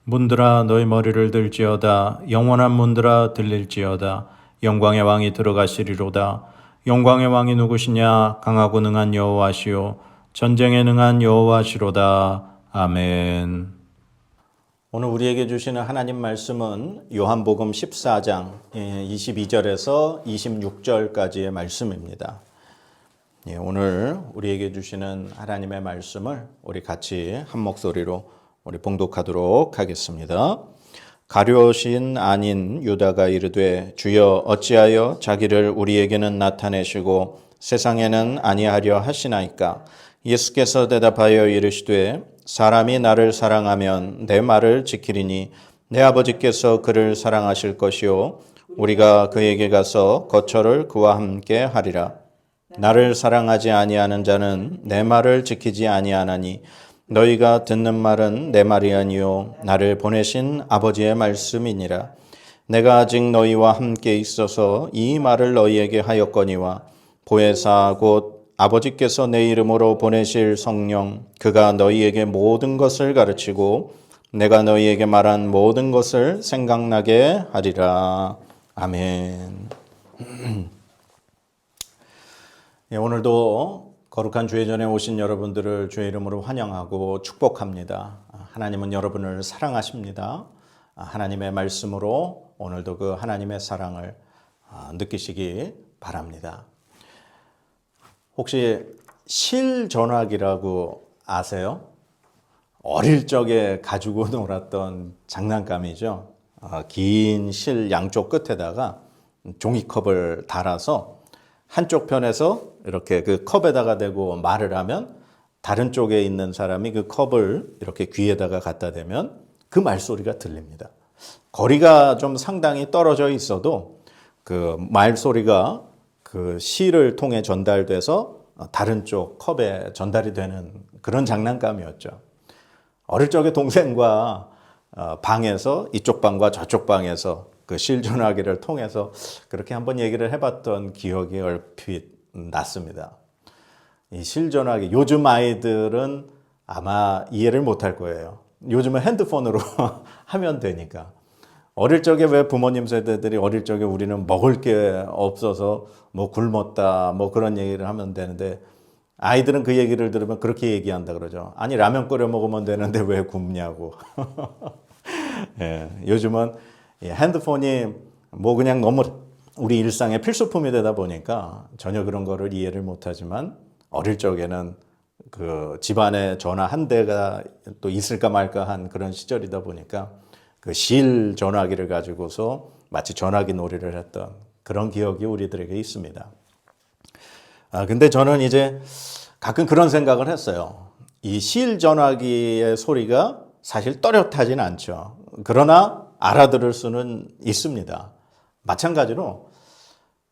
문들아 너희 머리를 들지어다. 영원한 문들아 들릴지어다. 영광의 왕이 들어가시리로다. 영광의 왕이 누구시냐? 강하고 능한 여호와시요 전쟁에 능한 여호와시로다. 아멘. 오늘 우리에게 주시는 하나님 말씀은 요한복음 14장 22절에서 26절까지의 말씀입니다. 오늘 우리에게 주시는 하나님의 말씀을 우리 같이 한 목소리로 우리 봉독하도록 하겠습니다. 가룟신 아닌 유다가 이르되 주여 어찌하여 자기를 우리에게는 나타내시고 세상에는 아니하려 하시나이까? 예수께서 대답하여 이르시되 사람이 나를 사랑하면 내 말을 지키리니 내 아버지께서 그를 사랑하실 것이요 우리가 그에게 가서 거처를 그와 함께 하리라. 나를 사랑하지 아니하는 자는 내 말을 지키지 아니하나니 너희가 듣는 말은 내 말이 아니요 나를 보내신 아버지의 말씀이니라. 내가 아직 너희와 함께 있어서 이 말을 너희에게 하였거니와 보혜사 곧 아버지께서 내 이름으로 보내실 성령 그가 너희에게 모든 것을 가르치고 내가 너희에게 말한 모든 것을 생각나게 하리라. 아멘. 오늘도 거룩한 주의 전에 오신 여러분들을 주의 이름으로 환영하고 축복합니다. 하나님은 여러분을 사랑하십니다. 하나님의 말씀으로 오늘도 그 하나님의 사랑을 느끼시기 바랍니다. 혹시 실전화기라고 아세요? 어릴 적에 가지고 놀았던 장난감이죠. 긴 실 양쪽 끝에다가 종이컵을 달아서 한쪽 편에서 이렇게 그 컵에다가 대고 말을 하면 다른 쪽에 있는 사람이 그 컵을 이렇게 귀에다가 갖다 대면 그 말소리가 들립니다. 거리가 좀 상당히 떨어져 있어도 그 말소리가 그 실을 통해 전달돼서 다른 쪽 컵에 전달이 되는 그런 장난감이었죠. 어릴 적에 동생과 방에서 이쪽 방과 저쪽 방에서 그 실전화기를 통해서 그렇게 한번 얘기를 해봤던 기억이 얼핏 났습니다. 이 실전화기, 요즘 아이들은 아마 이해를 못할 거예요. 요즘은 핸드폰으로 하면 되니까. 어릴 적에 왜 부모님 세대들이 어릴 적에 우리는 먹을 게 없어서 뭐 굶었다 뭐 그런 얘기를 하면 되는데 아이들은 그 얘기를 들으면 그렇게 얘기한다 그러죠. 아니 라면 끓여 먹으면 되는데 왜 굶냐고. 예, 요즘은 핸드폰이 뭐 그냥 너무 우리 일상의 필수품이 되다 보니까 전혀 그런 거를 이해를 못하지만 어릴 적에는 그 집안에 전화 한 대가 또 있을까 말까 한 그런 시절이다 보니까 그 실 전화기를 가지고서 마치 전화기 놀이를 했던 그런 기억이 우리들에게 있습니다. 근데 저는 이제 가끔 그런 생각을 했어요. 이 실 전화기의 소리가 사실 또렷하진 않죠. 그러나 알아들을 수는 있습니다. 마찬가지로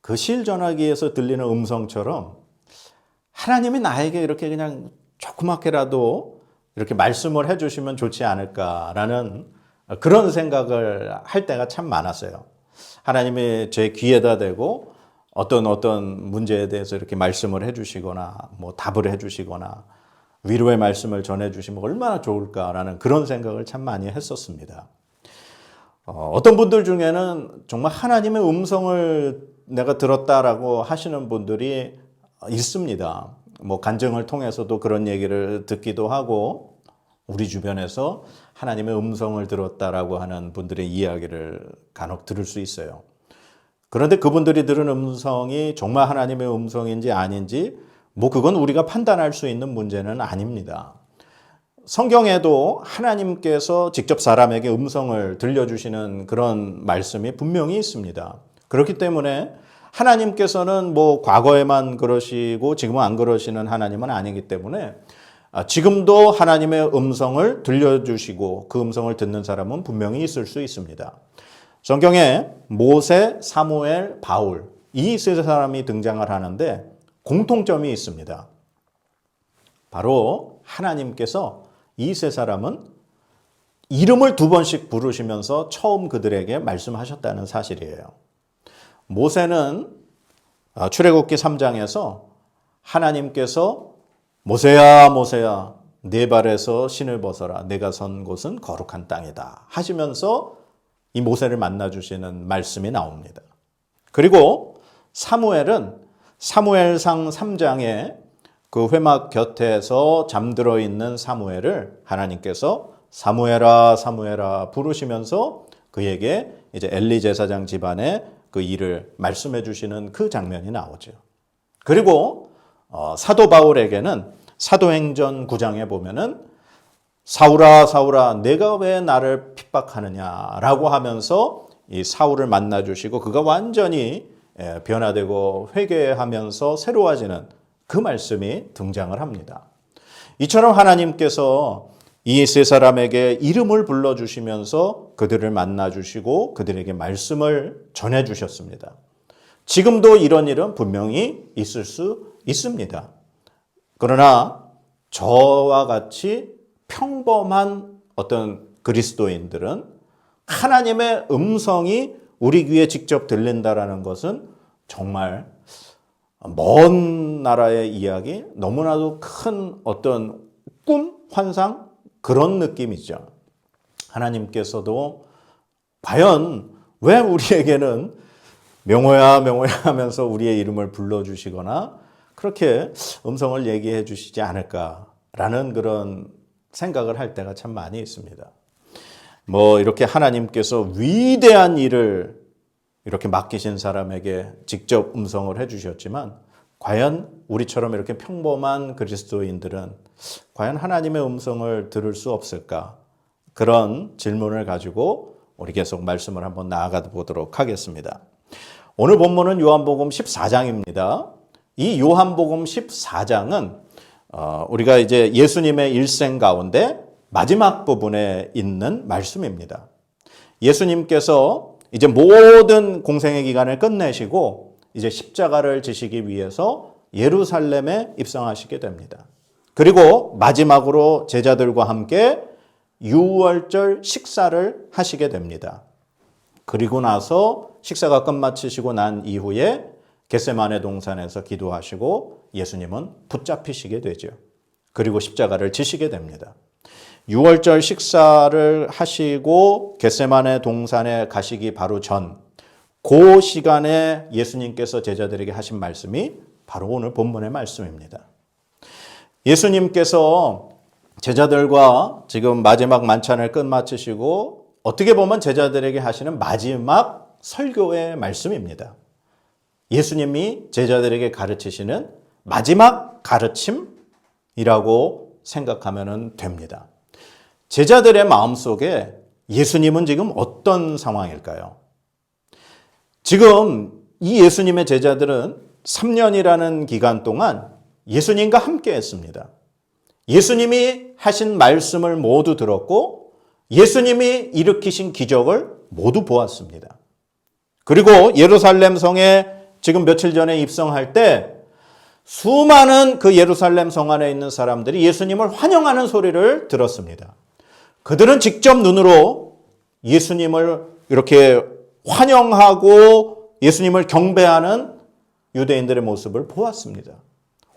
그 실 전화기에서 들리는 음성처럼 하나님이 나에게 이렇게 그냥 조그맣게라도 이렇게 말씀을 해주시면 좋지 않을까라는 그런 생각을 할 때가 참 많았어요. 하나님이 제 귀에다 대고 어떤 문제에 대해서 이렇게 말씀을 해주시거나 뭐 답을 해주시거나 위로의 말씀을 전해주시면 얼마나 좋을까라는 그런 생각을 참 많이 했었습니다. 어떤 분들 중에는 정말 하나님의 음성을 내가 들었다라고 하시는 분들이 있습니다. 뭐 간증을 통해서도 그런 얘기를 듣기도 하고 우리 주변에서 하나님의 음성을 들었다라고 하는 분들의 이야기를 간혹 들을 수 있어요. 그런데 그분들이 들은 음성이 정말 하나님의 음성인지 아닌지 뭐 그건 우리가 판단할 수 있는 문제는 아닙니다. 성경에도 하나님께서 직접 사람에게 음성을 들려주시는 그런 말씀이 분명히 있습니다. 그렇기 때문에 하나님께서는 뭐 과거에만 그러시고 지금은 안 그러시는 하나님은 아니기 때문에 지금도 하나님의 음성을 들려주시고 그 음성을 듣는 사람은 분명히 있을 수 있습니다. 성경에 모세, 사무엘, 바울 이 세 사람이 등장을 하는데 공통점이 있습니다. 바로 하나님께서 이 세 사람은 이름을 2번씩 부르시면서 처음 그들에게 말씀하셨다는 사실이에요. 모세는 출애굽기 3장에서 하나님께서 모세야 모세야 네 발에서 신을 벗어라. 내가 선 곳은 거룩한 땅이다. 하시면서 이 모세를 만나주시는 말씀이 나옵니다. 그리고 사무엘은 사무엘상 3장에 그 회막 곁에서 잠들어 있는 사무엘을 하나님께서 사무엘아 사무엘아 부르시면서 그에게 이제 엘리 제사장 집안의 그 일을 말씀해 주시는 그 장면이 나오죠. 그리고 사도 바울에게는 사도행전 9장에 보면은 사울아 사울아 내가 왜 나를 핍박하느냐라고 하면서 이 사울을 만나 주시고 그가 완전히 변화되고 회개하면서 새로워지는 그 말씀이 등장을 합니다. 이처럼 하나님께서 이 세 사람에게 이름을 불러주시면서 그들을 만나주시고 그들에게 말씀을 전해주셨습니다. 지금도 이런 일은 분명히 있을 수 있습니다. 그러나 저와 같이 평범한 어떤 그리스도인들은 하나님의 음성이 우리 귀에 직접 들린다라는 것은 정말 먼 나라의 이야기, 너무나도 큰 어떤 꿈, 환상, 그런 느낌이죠. 하나님께서도 과연 왜 우리에게는 명호야 명호야 하면서 우리의 이름을 불러주시거나 그렇게 음성을 얘기해 주시지 않을까라는 그런 생각을 할 때가 참 많이 있습니다. 이렇게 하나님께서 위대한 일을 이렇게 맡기신 사람에게 직접 음성을 해주셨지만 과연 우리처럼 이렇게 평범한 그리스도인들은 과연 하나님의 음성을 들을 수 없을까? 그런 질문을 가지고 우리 계속 말씀을 한번 나아가 보도록 하겠습니다. 오늘 본문은 요한복음 14장입니다. 이 요한복음 14장은 우리가 이제 예수님의 일생 가운데 마지막 부분에 있는 말씀입니다. 예수님께서 이제 모든 공생의 기간을 끝내시고 이제 십자가를 지시기 위해서 예루살렘에 입성하시게 됩니다. 그리고 마지막으로 제자들과 함께 유월절 식사를 하시게 됩니다. 그리고 나서 식사가 끝마치시고 난 이후에 겟세마네 동산에서 기도하시고 예수님은 붙잡히시게 되죠. 그리고 십자가를 지시게 됩니다. 유월절 식사를 하시고 겟세마네 동산에 가시기 바로 전 그 시간에 예수님께서 제자들에게 하신 말씀이 바로 오늘 본문의 말씀입니다. 예수님께서 제자들과 지금 마지막 만찬을 끝마치시고 어떻게 보면 제자들에게 하시는 마지막 설교의 말씀입니다. 예수님이 제자들에게 가르치시는 마지막 가르침이라고 생각하면 됩니다. 제자들의 마음속에 예수님은 지금 어떤 상황일까요? 지금 이 예수님의 제자들은 3년이라는 기간 동안 예수님과 함께 했습니다. 예수님이 하신 말씀을 모두 들었고 예수님이 일으키신 기적을 모두 보았습니다. 그리고 예루살렘 성에 지금 며칠 전에 입성할 때 수많은 그 예루살렘 성 안에 있는 사람들이 예수님을 환영하는 소리를 들었습니다. 그들은 직접 눈으로 예수님을 이렇게 환영하고 예수님을 경배하는 유대인들의 모습을 보았습니다.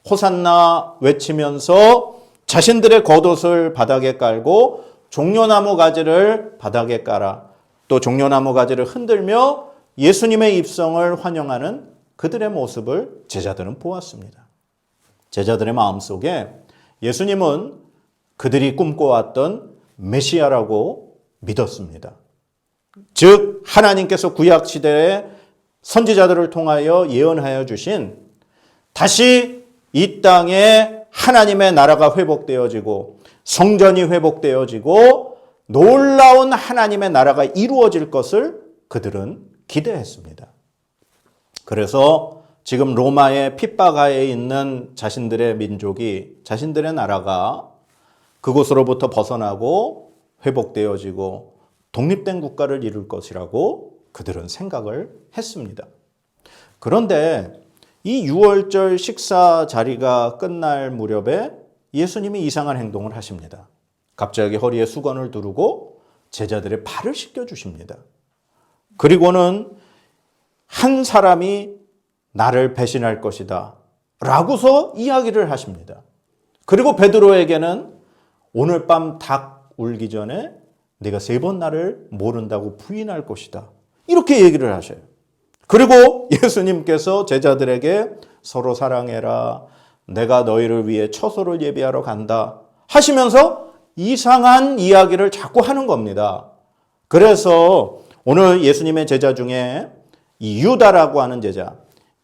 호산나 외치면서 자신들의 겉옷을 바닥에 깔고 종려나무 가지를 바닥에 깔아 또 종려나무 가지를 흔들며 예수님의 입성을 환영하는 그들의 모습을 제자들은 보았습니다. 제자들의 마음속에 예수님은 그들이 꿈꿔왔던 메시아라고 믿었습니다. 즉 하나님께서 구약 시대에 선지자들을 통하여 예언하여 주신 다시 이 땅에 하나님의 나라가 회복되어지고 성전이 회복되어지고 놀라운 하나님의 나라가 이루어질 것을 그들은 기대했습니다. 그래서 지금 로마의 핍박하에 있는 자신들의 민족이 자신들의 나라가 그곳으로부터 벗어나고 회복되어지고 독립된 국가를 이룰 것이라고 그들은 생각을 했습니다. 그런데 이 유월절 식사 자리가 끝날 무렵에 예수님이 이상한 행동을 하십니다. 갑자기 허리에 수건을 두르고 제자들의 발을 씻겨주십니다. 그리고는 한 사람이 나를 배신할 것이다 라고서 이야기를 하십니다. 그리고 베드로에게는 오늘 밤 닭 울기 전에 네가 3번 나를 모른다고 부인할 것이다. 이렇게 얘기를 하셔요. 그리고 예수님께서 제자들에게 서로 사랑해라. 내가 너희를 위해 처소를 예비하러 간다. 하시면서 이상한 이야기를 자꾸 하는 겁니다. 그래서 오늘 예수님의 제자 중에 이 유다라고 하는 제자,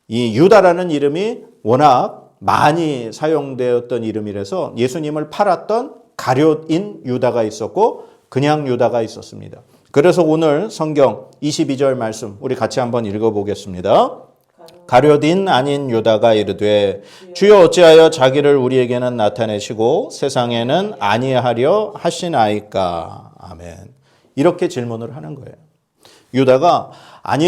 이 유다라는 이름이 워낙 많이 사용되었던 이름이라서 예수님을 팔았던 가룟인 유다가 있었고 그냥 유다가 있었습니다. 그래서 오늘 성경 22절 말씀 우리 같이 한번 읽어보겠습니다. 가룟인 아닌 유다가 이르되 주여 어찌하여 자기를 우리에게는 나타내시고 세상에는 아니하려 하시나이까. 아멘. 이렇게 질문을 하는 거예요. 유다가 아니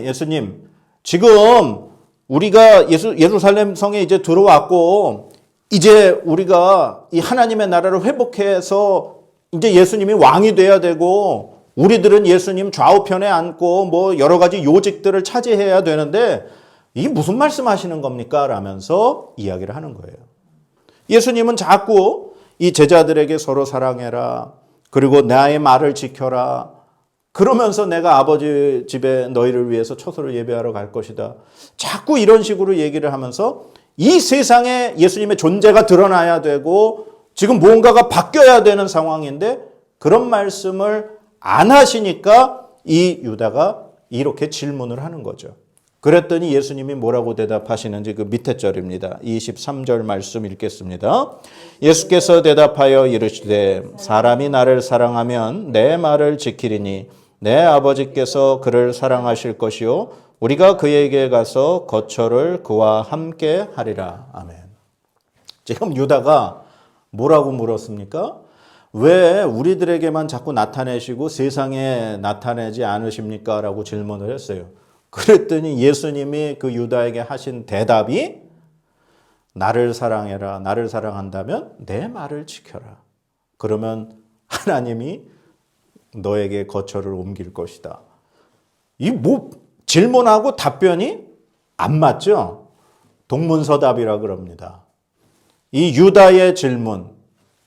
예수님 지금 우리가 예루살렘 성에 이제 들어왔고 이제 우리가 이 하나님의 나라를 회복해서 이제 예수님이 왕이 돼야 되고 우리들은 예수님 좌우편에 앉고 뭐 여러 가지 요직들을 차지해야 되는데 이게 무슨 말씀하시는 겁니까? 라면서 이야기를 하는 거예요. 예수님은 자꾸 이 제자들에게 서로 사랑해라. 그리고 나의 말을 지켜라. 그러면서 내가 아버지 집에 너희를 위해서 처소를 예배하러 갈 것이다. 자꾸 이런 식으로 얘기를 하면서 이 세상에 예수님의 존재가 드러나야 되고 지금 뭔가가 바뀌어야 되는 상황인데 그런 말씀을 안 하시니까 이 유다가 이렇게 질문을 하는 거죠. 그랬더니 예수님이 뭐라고 대답하시는지 그 밑에 절입니다. 23절 말씀 읽겠습니다. 예수께서 대답하여 이르시되 사람이 나를 사랑하면 내 말을 지키리니 내 아버지께서 그를 사랑하실 것이요 우리가 그에게 가서 거처를 그와 함께 하리라. 아멘. 지금 유다가 뭐라고 물었습니까? 왜 우리들에게만 자꾸 나타내시고 세상에 나타내지 않으십니까? 라고 질문을 했어요. 그랬더니 예수님이 그 유다에게 하신 대답이 나를 사랑해라. 나를 사랑한다면 내 말을 지켜라. 그러면 하나님이 너에게 거처를 옮길 것이다. 이 뭐 질문하고 답변이 안 맞죠? 동문서답이라 그럽니다. 이 유다의 질문,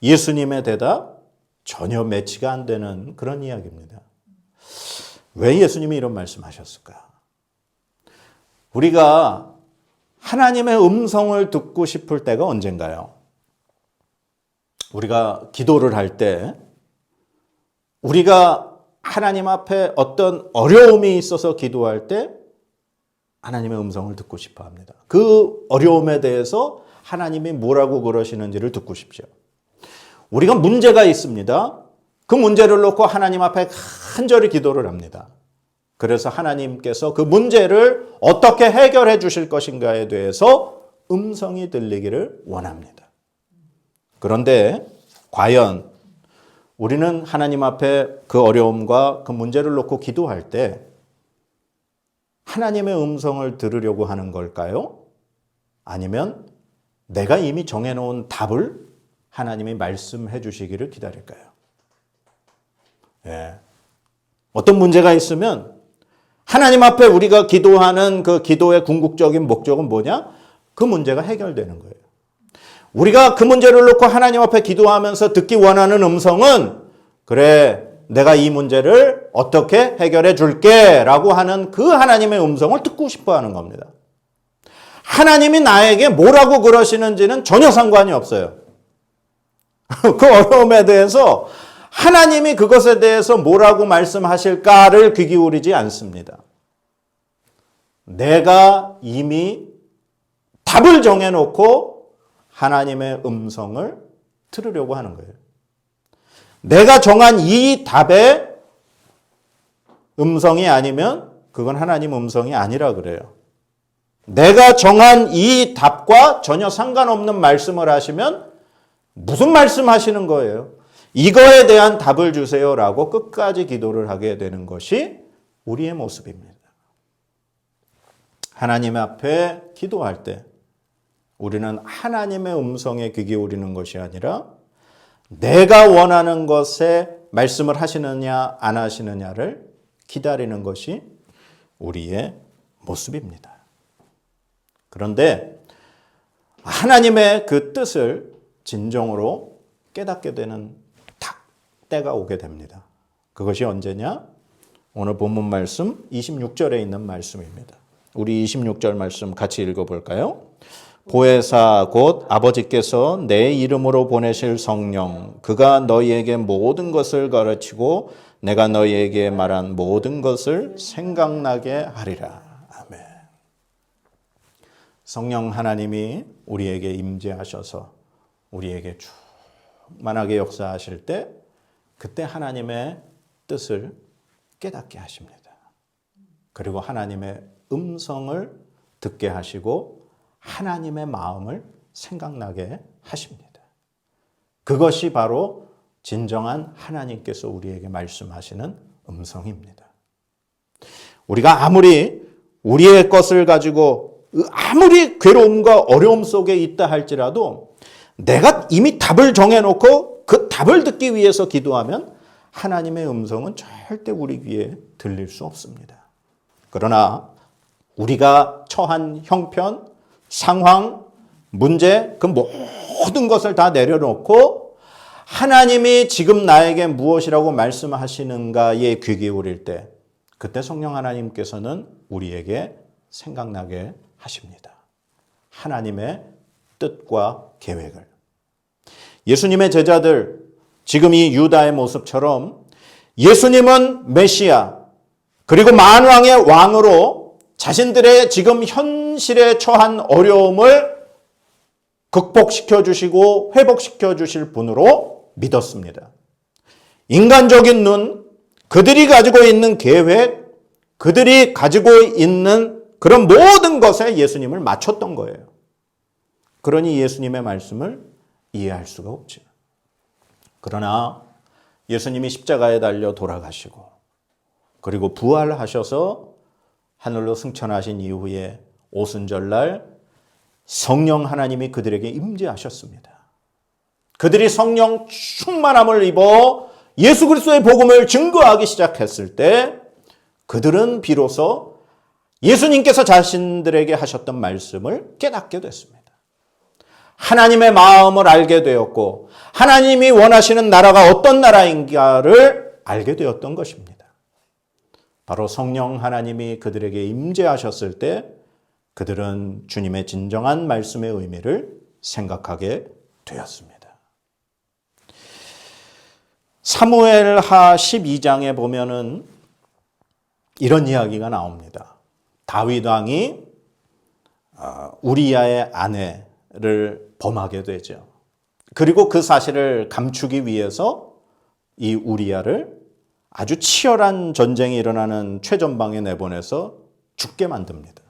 예수님의 대답 전혀 매치가 안 되는 그런 이야기입니다. 왜 예수님이 이런 말씀하셨을까? 우리가 하나님의 음성을 듣고 싶을 때가 언젠가요? 우리가 기도를 할 때 우리가 하나님 앞에 어떤 어려움이 있어서 기도할 때 하나님의 음성을 듣고 싶어 합니다. 그 어려움에 대해서 하나님이 뭐라고 그러시는지를 듣고 싶죠. 우리가 문제가 있습니다. 그 문제를 놓고 하나님 앞에 간절히 기도를 합니다. 그래서 하나님께서 그 문제를 어떻게 해결해 주실 것인가에 대해서 음성이 들리기를 원합니다. 그런데 과연 우리는 하나님 앞에 그 어려움과 그 문제를 놓고 기도할 때 하나님의 음성을 들으려고 하는 걸까요? 아니면 내가 이미 정해놓은 답을 하나님이 말씀해 주시기를 기다릴까요? 예. 어떤 문제가 있으면 하나님 앞에 우리가 기도하는 그 기도의 궁극적인 목적은 뭐냐? 그 문제가 해결되는 거예요. 우리가 그 문제를 놓고 하나님 앞에 기도하면서 듣기 원하는 음성은 그래, 내가 이 문제를 어떻게 해결해 줄게 라고 하는 그 하나님의 음성을 듣고 싶어 하는 겁니다. 하나님이 나에게 뭐라고 그러시는지는 전혀 상관이 없어요. 그 어려움에 대해서 하나님이 그것에 대해서 뭐라고 말씀하실까를 귀 기울이지 않습니다. 내가 이미 답을 정해놓고 하나님의 음성을 들으려고 하는 거예요. 내가 정한 이 답의 음성이 아니면 그건 하나님 음성이 아니라 그래요. 내가 정한 이 답과 전혀 상관없는 말씀을 하시면 무슨 말씀하시는 거예요? 이거에 대한 답을 주세요라고 끝까지 기도를 하게 되는 것이 우리의 모습입니다. 하나님 앞에 기도할 때 우리는 하나님의 음성에 귀 기울이는 것이 아니라 내가 원하는 것에 말씀을 하시느냐 안 하시느냐를 기다리는 것이 우리의 모습입니다. 그런데 하나님의 그 뜻을 진정으로 깨닫게 되는 딱 때가 오게 됩니다. 그것이 언제냐? 오늘 본문 말씀 26절에 있는 말씀입니다. 우리 26절 말씀 같이 읽어볼까요? 보혜사 곧 아버지께서 내 이름으로 보내실 성령 그가 너희에게 모든 것을 가르치고 내가 너희에게 말한 모든 것을 생각나게 하리라. 아멘. 성령 하나님이 우리에게 임재하셔서 우리에게 충만하게 역사하실 때 그때 하나님의 뜻을 깨닫게 하십니다. 그리고 하나님의 음성을 듣게 하시고 하나님의 마음을 생각나게 하십니다. 그것이 바로 진정한 하나님께서 우리에게 말씀하시는 음성입니다. 우리가 아무리 우리의 것을 가지고 아무리 괴로움과 어려움 속에 있다 할지라도 내가 이미 답을 정해놓고 그 답을 듣기 위해서 기도하면 하나님의 음성은 절대 우리 귀에 들릴 수 없습니다. 그러나 우리가 처한 형편, 상황, 문제, 그 모든 것을 다 내려놓고 하나님이 지금 나에게 무엇이라고 말씀하시는가에 귀 기울일 때 그때 성령 하나님께서는 우리에게 생각나게 하십니다. 하나님의 뜻과 계획을. 예수님의 제자들, 지금 이 유다의 모습처럼 예수님은 메시아, 그리고 만왕의 왕으로 자신들의 지금 현실에 처한 어려움을 극복시켜 주시고 회복시켜 주실 분으로 믿었습니다. 인간적인 눈, 그들이 가지고 있는 계획, 그들이 가지고 있는 그런 모든 것에 예수님을 맞췄던 거예요. 그러니 예수님의 말씀을 이해할 수가 없죠. 그러나 예수님이 십자가에 달려 돌아가시고 그리고 부활하셔서 하늘로 승천하신 이후에 오순절날 성령 하나님이 그들에게 임재하셨습니다. 그들이 성령 충만함을 입어 예수 그리스도의 복음을 증거하기 시작했을 때 그들은 비로소 예수님께서 자신들에게 하셨던 말씀을 깨닫게 됐습니다. 하나님의 마음을 알게 되었고 하나님이 원하시는 나라가 어떤 나라인가를 알게 되었던 것입니다. 바로 성령 하나님이 그들에게 임재하셨을 때 그들은 주님의 진정한 말씀의 의미를 생각하게 되었습니다. 사무엘하 12장에 보면은 이런 이야기가 나옵니다. 다윗 왕이 우리야의 아내를 범하게 되죠. 그리고 그 사실을 감추기 위해서 이 우리야를 아주 치열한 전쟁이 일어나는 최전방에 내보내서 죽게 만듭니다.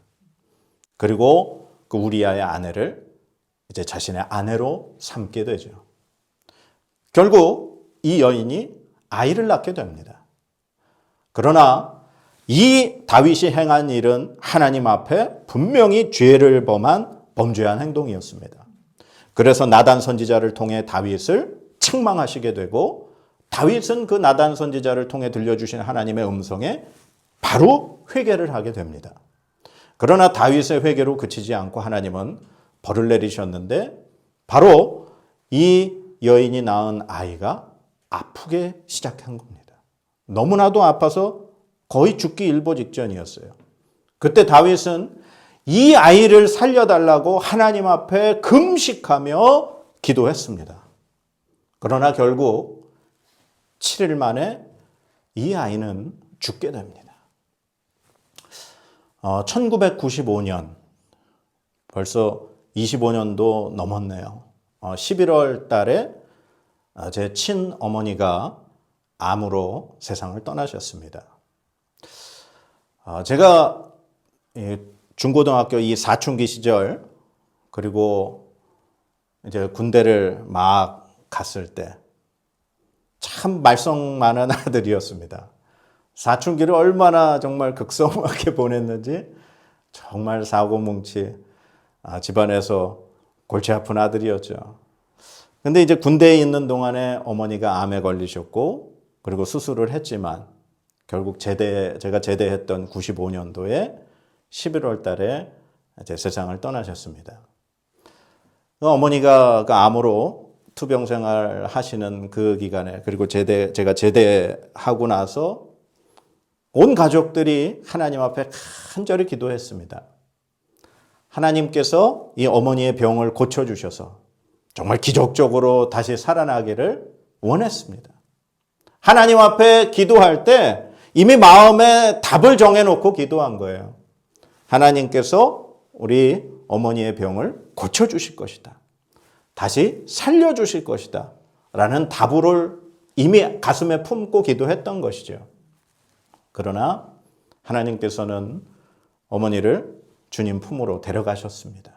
그리고 그 우리야의 아내를 이제 자신의 아내로 삼게 되죠. 결국 이 여인이 아이를 낳게 됩니다. 그러나 이 다윗이 행한 일은 하나님 앞에 분명히 죄를 범죄한 행동이었습니다. 그래서 나단 선지자를 통해 다윗을 책망하시게 되고 다윗은 그 나단 선지자를 통해 들려주신 하나님의 음성에 바로 회개를 하게 됩니다. 그러나 다윗의 회개로 그치지 않고 하나님은 벌을 내리셨는데 바로 이 여인이 낳은 아이가 아프게 시작한 겁니다. 너무나도 아파서 거의 죽기 일보 직전이었어요. 그때 다윗은 이 아이를 살려달라고 하나님 앞에 금식하며 기도했습니다. 그러나 결국 7일 만에 이 아이는 죽게 됩니다. 1995년, 벌써 25년도 넘었네요. 11월 달에 제 친어머니가 암으로 세상을 떠나셨습니다. 제가 중고등학교 이 사춘기 시절 그리고 이제 군대를 막 갔을 때 참 말썽 많은 아들이었습니다. 사춘기를 얼마나 정말 극성하게 보냈는지 정말 사고뭉치 집안에서 골치 아픈 아들이었죠. 근데 이제 군대에 있는 동안에 어머니가 암에 걸리셨고 그리고 수술을 했지만 결국 제가 제대했던 95년도에 11월 달에 이제 세상을 떠나셨습니다. 어머니가 그 암으로 투병 생활 하시는 그 기간에, 그리고 제가 제대하고 나서 온 가족들이 하나님 앞에 간절히 기도했습니다. 하나님께서 이 어머니의 병을 고쳐주셔서 정말 기적적으로 다시 살아나기를 원했습니다. 하나님 앞에 기도할 때 이미 마음에 답을 정해놓고 기도한 거예요. 하나님께서 우리 어머니의 병을 고쳐주실 것이다. 다시 살려주실 것이다. 라는 답을 이미 가슴에 품고 기도했던 것이죠. 그러나 하나님께서는 어머니를 주님 품으로 데려가셨습니다.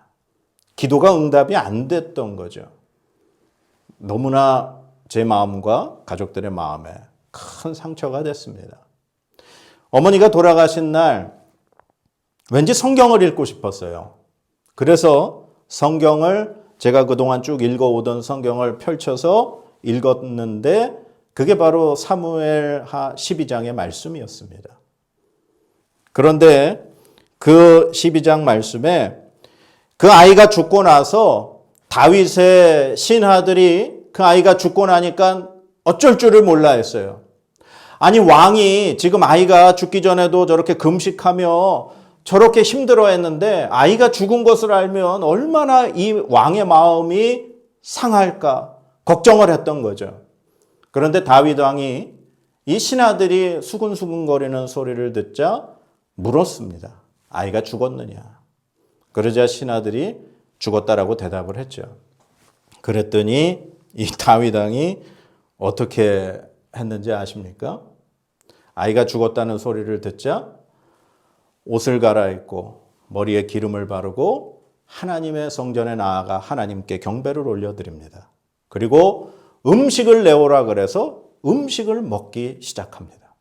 기도가 응답이 안 됐던 거죠. 너무나 제 마음과 가족들의 마음에 큰 상처가 됐습니다. 어머니가 돌아가신 날 왠지 성경을 읽고 싶었어요. 그래서 성경을 제가 그동안 쭉 읽어오던 성경을 펼쳐서 읽었는데 그게 바로 사무엘하 12장의 말씀이었습니다. 그런데 그 12장 말씀에 그 아이가 죽고 나서 다윗의 신하들이 그 아이가 죽고 나니까 어쩔 줄을 몰라 했어요. 아니, 왕이 지금 아이가 죽기 전에도 저렇게 금식하며 저렇게 힘들어 했는데 아이가 죽은 것을 알면 얼마나 이 왕의 마음이 상할까 걱정을 했던 거죠. 그런데 다윗 왕이 이 신하들이 수근수근거리는 소리를 듣자 물었습니다. 아이가 죽었느냐? 그러자 신하들이 죽었다라고 대답을 했죠. 그랬더니 이 다윗 왕이 어떻게 했는지 아십니까? 아이가 죽었다는 소리를 듣자 옷을 갈아입고 머리에 기름을 바르고 하나님의 성전에 나아가 하나님께 경배를 올려드립니다. 그리고 음식을 내오라 그래서 음식을 먹기 시작합니다.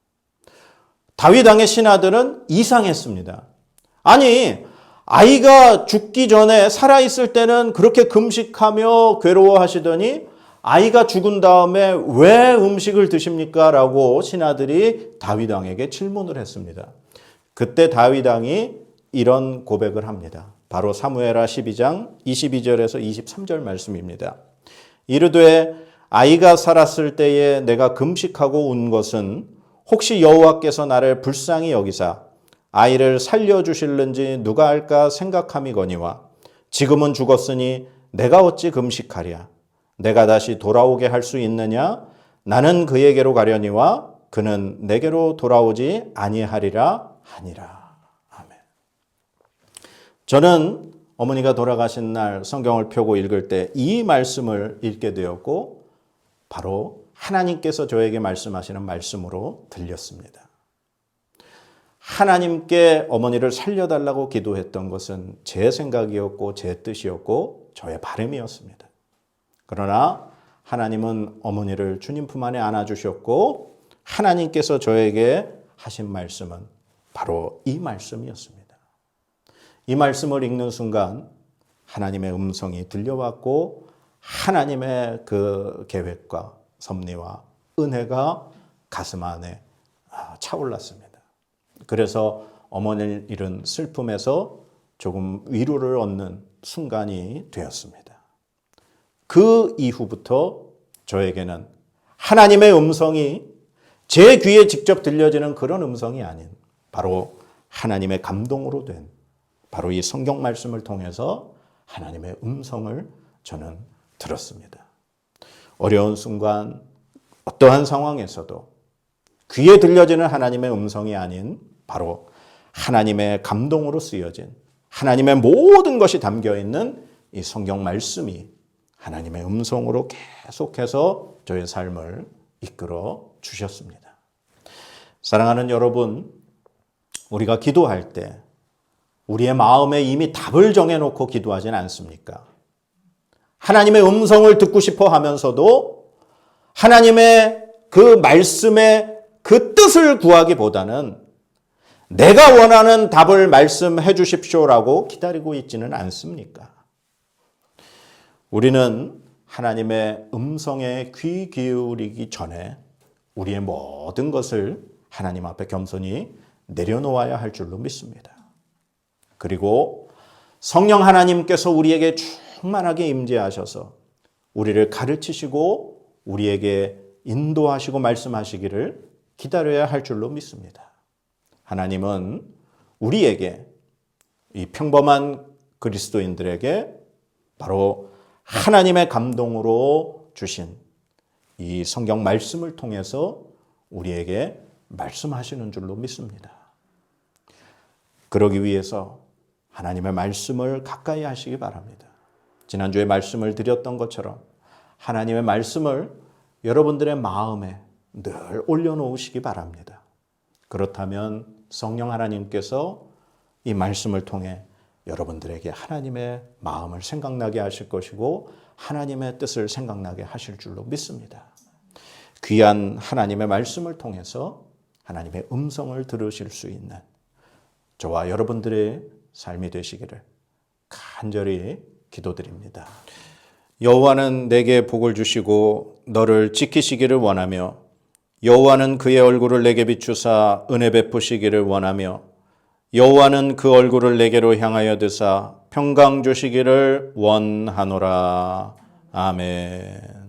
다윗 왕의 신하들은 이상했습니다. 아니, 아이가 죽기 전에 살아있을 때는 그렇게 금식하며 괴로워하시더니 아이가 죽은 다음에 왜 음식을 드십니까? 라고 신하들이 다윗 왕에게 질문을 했습니다. 그때 다윗 왕이 이런 고백을 합니다. 바로 사무엘하 12장 22절에서 23절 말씀입니다. 이르되 아이가 살았을 때에 내가 금식하고 운 것은 혹시 여호와께서 나를 불쌍히 여기사 아이를 살려주실는지 누가 알까 생각함이거니와 지금은 죽었으니 내가 어찌 금식하랴. 내가 다시 돌아오게 할 수 있느냐? 나는 그에게로 가려니와 그는 내게로 돌아오지 아니하리라 하니라. 아멘. 저는 어머니가 돌아가신 날 성경을 펴고 읽을 때 이 말씀을 읽게 되었고 바로 하나님께서 저에게 말씀하시는 말씀으로 들렸습니다. 하나님께 어머니를 살려달라고 기도했던 것은 제 생각이었고 제 뜻이었고 저의 바람이었습니다. 그러나 하나님은 어머니를 주님 품 안에 안아주셨고 하나님께서 저에게 하신 말씀은 바로 이 말씀이었습니다. 이 말씀을 읽는 순간 하나님의 음성이 들려왔고 하나님의 그 계획과 섭리와 은혜가 가슴 안에 차올랐습니다. 그래서 어머니를 잃은 슬픔에서 조금 위로를 얻는 순간이 되었습니다. 그 이후부터 저에게는 하나님의 음성이 제 귀에 직접 들려지는 그런 음성이 아닌 바로 하나님의 감동으로 된 바로 이 성경 말씀을 통해서 하나님의 음성을 저는 들었습니다. 어려운 순간 어떠한 상황에서도 귀에 들려지는 하나님의 음성이 아닌 바로 하나님의 감동으로 쓰여진 하나님의 모든 것이 담겨있는 이 성경 말씀이 하나님의 음성으로 계속해서 저의 삶을 이끌어 주셨습니다. 사랑하는 여러분, 우리가 기도할 때 우리의 마음에 이미 답을 정해놓고 기도하진 않습니까? 하나님의 음성을 듣고 싶어 하면서도 하나님의 그 말씀의 그 뜻을 구하기보다는 내가 원하는 답을 말씀해 주십시오라고 기다리고 있지는 않습니까? 우리는 하나님의 음성에 귀 기울이기 전에 우리의 모든 것을 하나님 앞에 겸손히 내려놓아야 할 줄로 믿습니다. 그리고 성령 하나님께서 우리에게 충만하게 임재하셔서 우리를 가르치시고 우리에게 인도하시고 말씀하시기를 기다려야 할 줄로 믿습니다. 하나님은 우리에게, 이 평범한 그리스도인들에게 바로 하나님의 감동으로 주신 이 성경 말씀을 통해서 우리에게 말씀하시는 줄로 믿습니다. 그러기 위해서 하나님의 말씀을 가까이 하시기 바랍니다. 지난주에 말씀을 드렸던 것처럼 하나님의 말씀을 여러분들의 마음에 늘 올려놓으시기 바랍니다. 그렇다면 성령 하나님께서 이 말씀을 통해 여러분들에게 하나님의 마음을 생각나게 하실 것이고 하나님의 뜻을 생각나게 하실 줄로 믿습니다. 귀한 하나님의 말씀을 통해서 하나님의 음성을 들으실 수 있는 저와 여러분들의 삶이 되시기를 간절히 기도드립니다. 여호와는 내게 복을 주시고 너를 지키시기를 원하며 여호와는 그의 얼굴을 내게 비추사 은혜 베푸시기를 원하며 여호와는 그 얼굴을 내게로 향하여 드사 평강 주시기를 원하노라. 아멘.